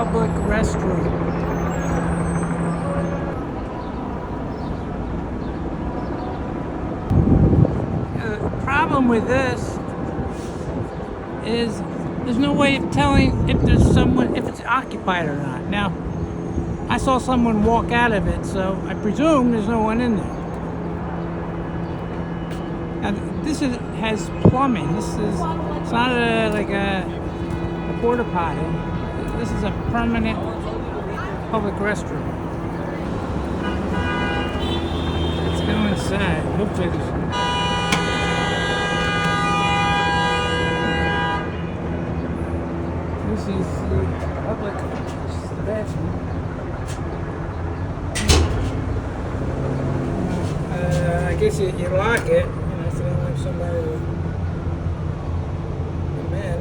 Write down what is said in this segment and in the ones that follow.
public restroom. The problem with this is there's no way of telling if there's someone, if it's occupied or not. Now, I saw someone walk out of it, so I presume there's no one in there. Now, this has plumbing. It's not like a porta potty. This is a permanent public restroom. Let's go inside. Hopefully there's... This is the public, this is the bathroom. I guess you lock it, you know, if you don't want somebody to come in.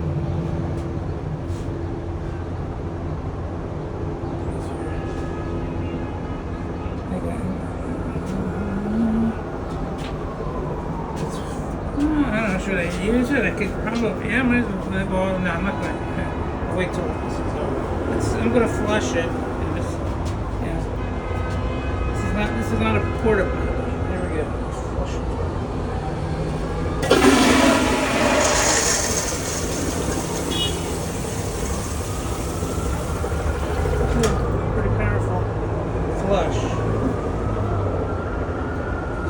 I'm not sure they use it. I could probably, yeah, well, no, I'm not going to. Wait till this is over. I'm going to flush it. And just, yeah. This is not a porta potty. There we go. Let's flush it. Pretty powerful flush.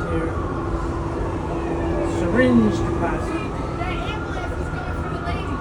Here. Syringe deposit. That ambulance is coming for the lady.